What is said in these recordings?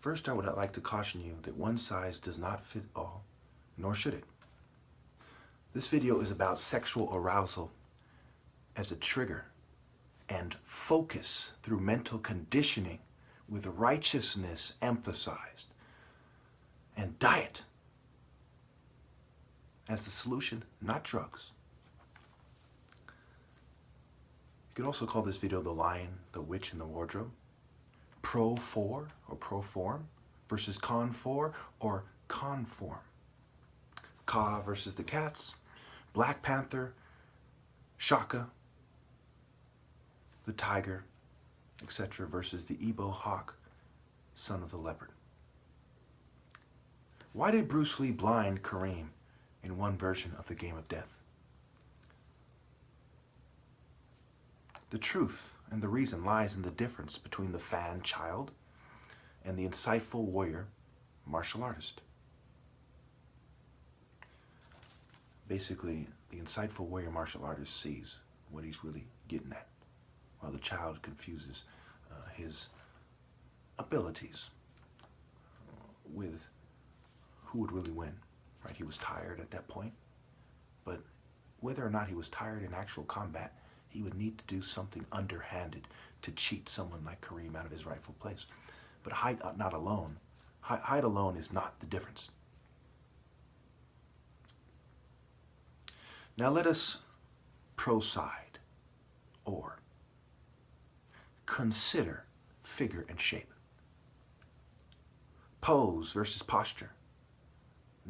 First, I would like to caution you that one size does not fit all, nor should it. This video is about sexual arousal as a trigger and focus through mental conditioning with righteousness emphasized, and diet as the solution, not drugs. You could also call this video The Lion, the Witch, and the Wardrobe. Pro-for or pro-form versus con-for or conform. Ka versus the cats. Black Panther, Shaka, the tiger, etc. versus the Igbo hawk, son of the leopard. Why did Bruce Lee blind Kareem in one version of the Game of Death? The truth and the reason lies in the difference between the fan child and the insightful warrior martial artist. Basically, the insightful warrior martial artist sees what he's really getting at, while the child confuses his abilities with who would really win. Right? He was tired at that point, but whether or not he was tired in actual combat, he would need to do something underhanded to cheat someone like Kareem out of his rightful place. But height not alone. Height alone is not the difference. Now let us proside or consider figure and shape. Pose versus posture.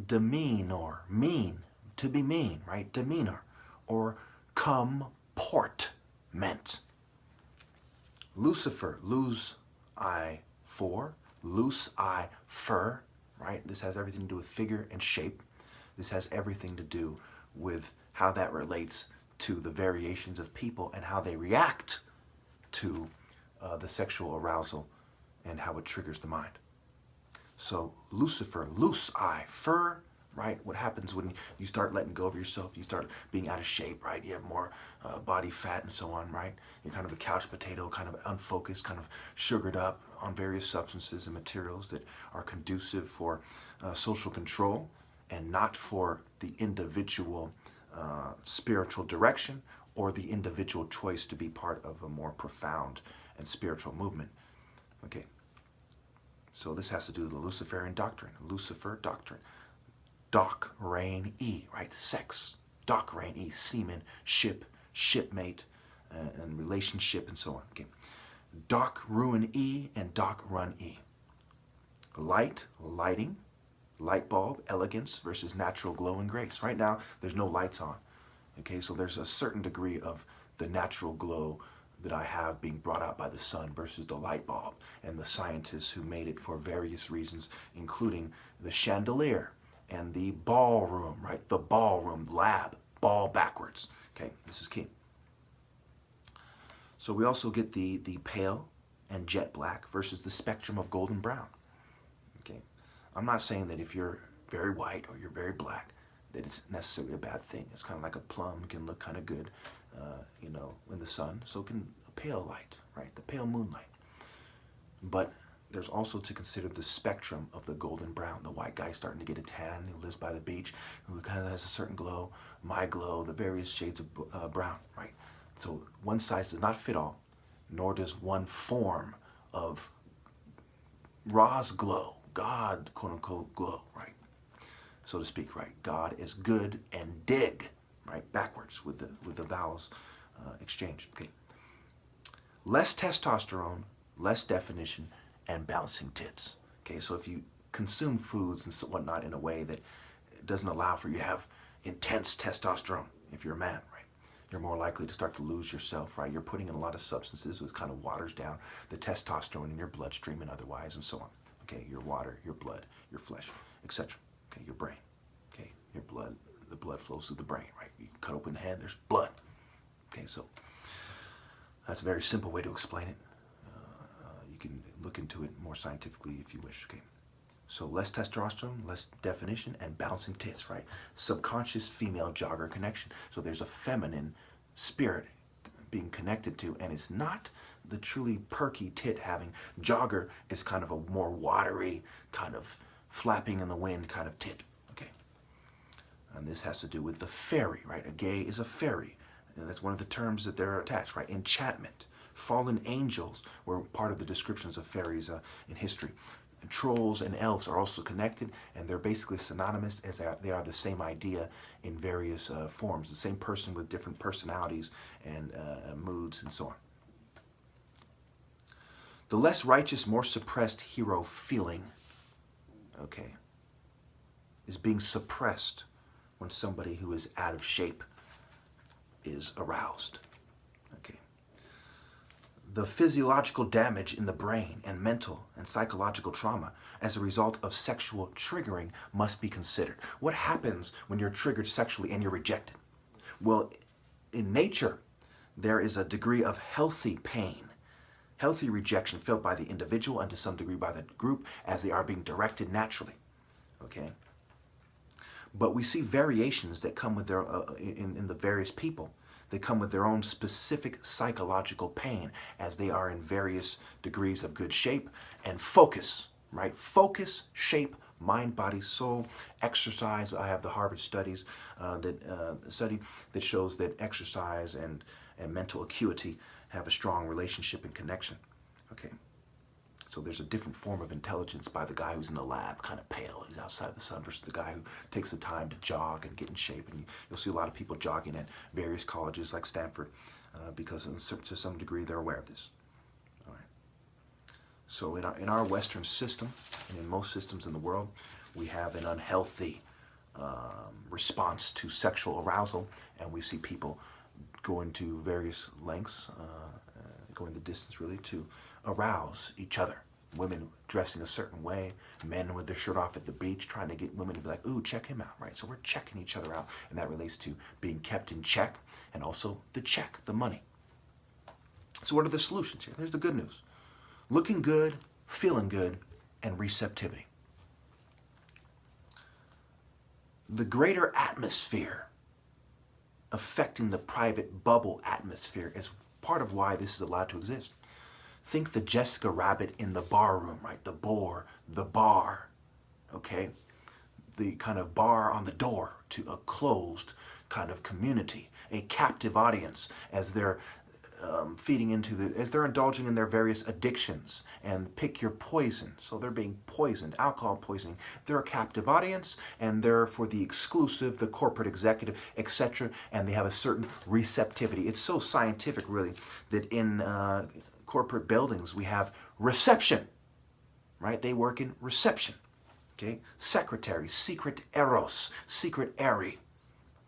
Demean or mean, to be mean, right? Demeanor or comportment. Lucifer, lose I for, loose I fur, right? This has everything to do with figure and shape. This has everything to do with how that relates to the variations of people and how they react to the sexual arousal and how it triggers the mind. So Lucifer, loose I, fur, right? What happens when you start letting go of yourself, you start being out of shape, right? You have more body fat and so on, right? You're kind of a couch potato, kind of unfocused, kind of sugared up on various substances and materials that are conducive for social control and not for the individual spiritual direction or the individual choice to be part of a more profound and spiritual movement. Okay. So this has to do with the Luciferian doctrine. Lucifer doctrine. Doc, reign, E, right? Sex. Doc, reign, E, semen, ship, shipmate, and relationship, and so on. Okay. Doc, ruin, E, and doc, run, E. Light, lighting, light bulb, elegance versus natural glow and grace. Right now, there's no lights on. Okay, so there's a certain degree of the natural glow that I have being brought out by the sun versus the light bulb and the scientists who made it for various reasons, including the chandelier and the ballroom, right? The ballroom, lab, ball backwards. Okay, this is key. So we also get the pale and jet black versus the spectrum of golden brown. Okay, I'm not saying that if you're very white or you're very black, that it's necessarily a bad thing. It's kind of like a plum, can look kind of good, you know, in the sun. So can a pale light, right? The pale moonlight. But there's also to consider the spectrum of the golden brown. The white guy starting to get a tan, who lives by the beach, who kind of has a certain glow, my glow, the various shades of brown, right? So one size does not fit all, nor does one form of Ra's glow, God, quote unquote, glow, right? So to speak, right? God is good and dig, right? Backwards with the vowels exchanged. Okay. Less testosterone, less definition, and bouncing tits. Okay, so if you consume foods and whatnot in a way that doesn't allow for you to have intense testosterone, if you're a man, right? You're more likely to start to lose yourself, right? You're putting in a lot of substances which kind of waters down the testosterone in your bloodstream and otherwise and so on. Okay, your water, your blood, your flesh, etc. Okay, your brain. Okay, your blood, the blood flows through the brain, right? You cut open the head, there's blood. Okay, so that's a very simple way to explain it. You can look into it more scientifically if you wish. Okay, so less testosterone, less definition, and bouncing tits, right? Subconscious female jogger connection. So there's a feminine spirit being connected to, and it's not the truly perky tit having. Jogger is kind of a more watery, kind of flapping in the wind kind of tit. Okay. And this has to do with the fairy, right? A gay is a fairy. And that's one of the terms that they're attached, right? Enchantment. Fallen angels were part of the descriptions of fairies in history. And trolls and elves are also connected, and they're basically synonymous as they are the same idea in various forms. The same person with different personalities and moods and so on. The less righteous, more suppressed hero feeling, okay, is being suppressed when somebody who is out of shape is aroused. Okay. The physiological damage in the brain and mental and psychological trauma as a result of sexual triggering must be considered. What happens when you're triggered sexually and you're rejected? Well, in nature, there is a degree of healthy pain, healthy rejection felt by the individual and to some degree by the group as they are being directed naturally. Okay? But we see variations that come with their, in the various people. They come with their own specific psychological pain as they are in various degrees of good shape and focus, right? Focus, shape, mind, body, soul, exercise. I have the Harvard studies study that shows that exercise and mental acuity have a strong relationship and connection. Okay. So there's a different form of intelligence by the guy who's in the lab, kind of pale, he's outside the sun, versus the guy who takes the time to jog and get in shape. And you'll see a lot of people jogging at various colleges like Stanford because to some degree they're aware of this. All right. So in our Western system, and in most systems in the world, we have an unhealthy response to sexual arousal, and we see people going to various lengths, going the distance really, to arouse each other. Women dressing a certain way, men with their shirt off at the beach, trying to get women to be like, ooh, check him out, right? So we're checking each other out, and that relates to being kept in check, and also the check, the money. So what are the solutions here? Here's the good news. Looking good, feeling good, and receptivity. The greater atmosphere affecting the private bubble atmosphere is part of why this is allowed to exist. Think the Jessica Rabbit in the bar room, right? The boar, the bar, okay? The kind of bar on the door to a closed kind of community, a captive audience as they're feeding into as they're indulging in their various addictions and pick your poison. So they're being poisoned, alcohol poisoning. They're a captive audience and they're for the exclusive, the corporate executive, etc. And they have a certain receptivity. It's so scientific, really, that in corporate buildings we have reception, right? They work in reception, okay? Secretary, secret eros, secret Eri,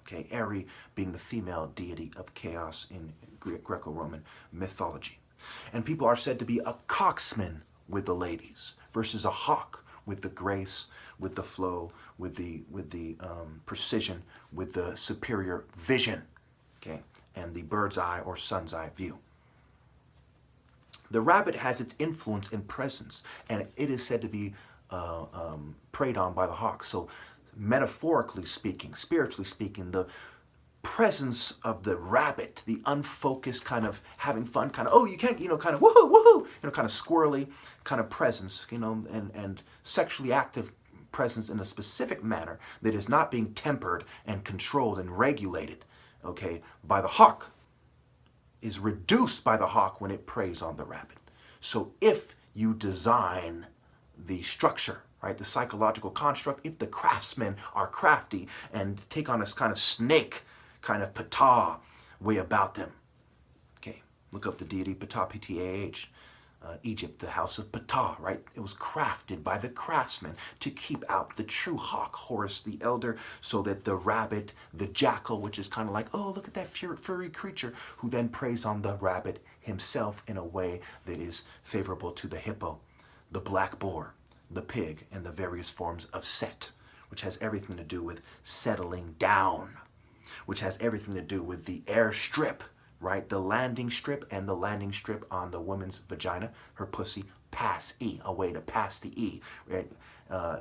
okay? Eri being the female deity of chaos in Greco-Roman mythology. And people are said to be a coxsman with the ladies versus a hawk with the grace, with the flow, with the precision, with the superior vision, okay? And the bird's eye or sun's eye view. The rabbit has its influence and presence, and it is said to be preyed on by the hawk. So metaphorically speaking, spiritually speaking, the presence of the rabbit, the unfocused kind of having fun, kind of, oh, you can't, kind of woohoo, woohoo, kind of squirrely kind of presence, and sexually active presence in a specific manner that is not being tempered and controlled and regulated, okay, by the hawk, is reduced by the hawk when it preys on the rabbit. So if you design the structure, right, the psychological construct, if the craftsmen are crafty and take on this kind of snake, kind of Ptah way about them, okay, look up the deity Ptah, P-T-A-H, Egypt, the house of Ptah, right? It was crafted by the craftsman to keep out the true hawk, Horus the elder, so that the rabbit, the jackal, which is kind of like, oh, look at that furry creature, who then preys on the rabbit himself in a way that is favorable to the hippo, the black boar, the pig, and the various forms of Set, which has everything to do with settling down, which has everything to do with the airstrip, right? The landing strip, and the landing strip on the woman's vagina, her pussy, pass E, a way to pass the E, right?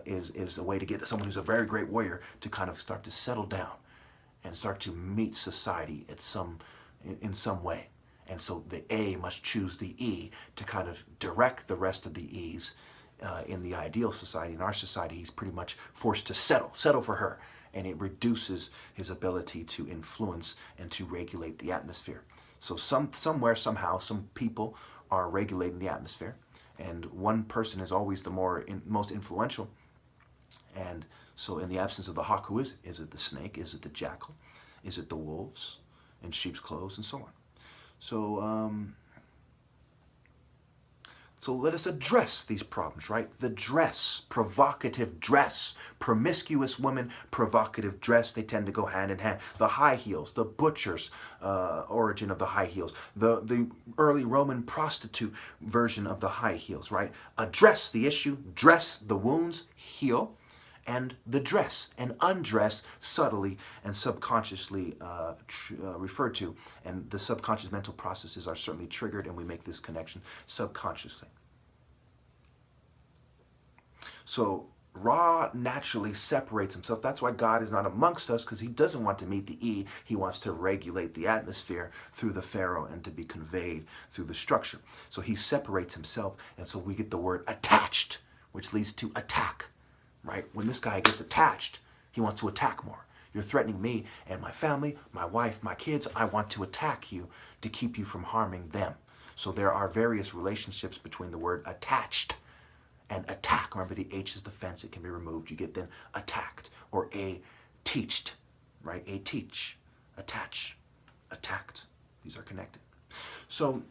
Is a way to get someone who's a very great warrior to kind of start to settle down and start to meet society in some way. And so the A must choose the E to kind of direct the rest of the E's. In the ideal society, in our society, he's pretty much forced to settle for her. And it reduces his ability to influence and to regulate the atmosphere. So somewhere, somehow, some people are regulating the atmosphere. And one person is always the most influential. And so in the absence of the hawk, who is it? Is it the snake? Is it the jackal? Is it the wolves in sheep's clothes, and so on? So let us address these problems, right? The dress, provocative dress, promiscuous women, provocative dress, they tend to go hand in hand. The high heels, the butcher's origin of the high heels, the early Roman prostitute version of the high heels, right? Address the issue, dress the wounds, heal, and the dress and undress subtly and subconsciously referred to. And the subconscious mental processes are certainly triggered, and we make this connection subconsciously. So Ra naturally separates himself. That's why God is not amongst us, because he doesn't want to meet the E. He wants to regulate the atmosphere through the pharaoh and to be conveyed through the structure. So he separates himself, and so we get the word attached, which leads to attack. Right? When this guy gets attached, he wants to attack more. You're threatening me and my family, my wife, my kids. I want to attack you to keep you from harming them. So there are various relationships between the word attached and attack. Remember, the H is the fence. It can be removed. You get then attacked, or a teached, right? A teach, attach, attacked. These are connected. So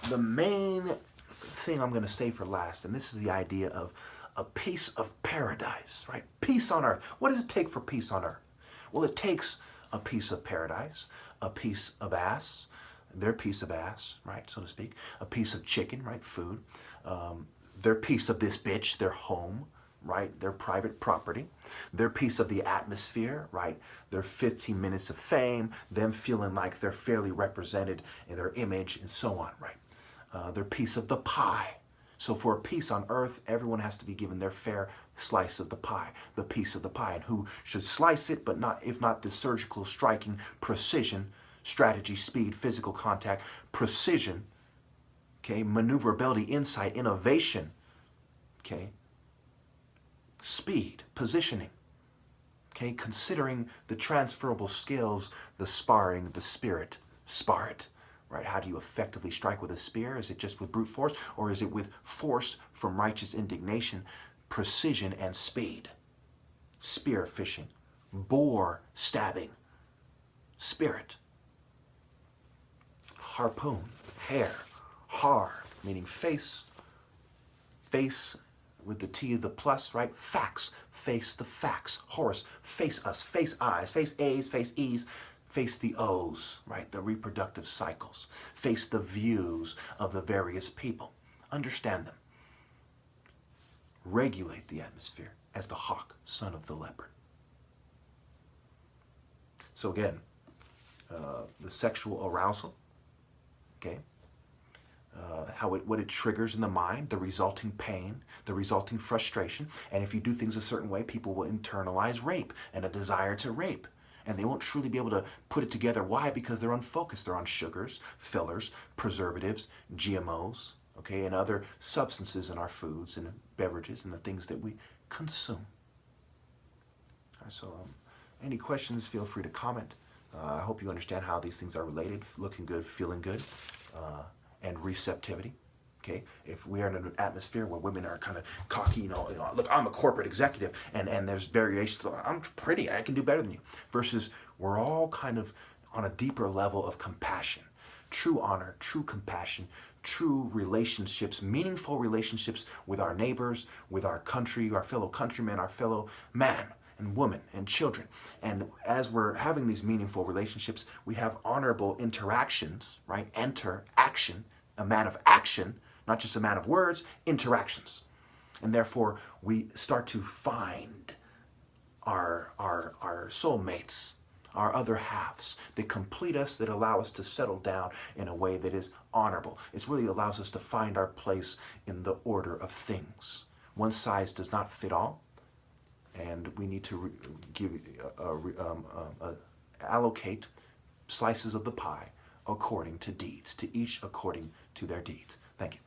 the main thing I'm going to say for last, and this is the idea of a piece of paradise, right? Peace on earth. What does it take for peace on earth? Well, it takes a piece of paradise, a piece of ass, their piece of ass, right, so to speak, a piece of chicken, right, food, their piece of this bitch, their home, right, their private property, their piece of the atmosphere, right, their 15 minutes of fame, them feeling like they're fairly represented in their image, and so on, right, their piece of the pie. So for peace on earth, everyone has to be given their fair slice of the pie, the piece of the pie. And who should slice it, but not, if not the surgical, striking, precision, strategy, speed, physical contact, precision, okay, maneuverability, insight, innovation, okay, speed, positioning, okay, considering the transferable skills, the sparring, the spirit, spar it. Right? How do you effectively strike with a spear? Is it just with brute force, or is it with force from righteous indignation, precision, and speed? Spear fishing, boar stabbing, spirit, harpoon, hair, har, meaning face, face with the T, the plus, right? Facts, face the facts, horse, face us, face eyes, face A's, face E's, face the O's, right? The reproductive cycles. Face the views of the various people. Understand them. Regulate the atmosphere as the hawk, son of the leopard. So again, the sexual arousal, okay? What it triggers in the mind, the resulting pain, the resulting frustration. And if you do things a certain way, people will internalize rape and a desire to rape. And they won't truly be able to put it together. Why? Because they're unfocused. They're on sugars, fillers, preservatives, GMOs, okay, and other substances in our foods and beverages and the things that we consume. All right, so any questions, feel free to comment. I hope you understand how these things are related, looking good, feeling good, and receptivity. Okay, if we are in an atmosphere where women are kind of cocky, you know, look, I'm a corporate executive, and there's variations. I'm pretty, I can do better than you. Versus we're all kind of on a deeper level of compassion, true honor, true compassion, true relationships, meaningful relationships with our neighbors, with our country, our fellow countrymen, our fellow man and woman and children. And as we're having these meaningful relationships, we have honorable interactions, right? Enter action, a man of action, not just a man of words, interactions. And therefore, we start to find our soulmates, our other halves that complete us, that allow us to settle down in a way that is honorable. It really allows us to find our place in the order of things. One size does not fit all, and we need to allocate slices of the pie according to deeds, to each according to their deeds. Thank you.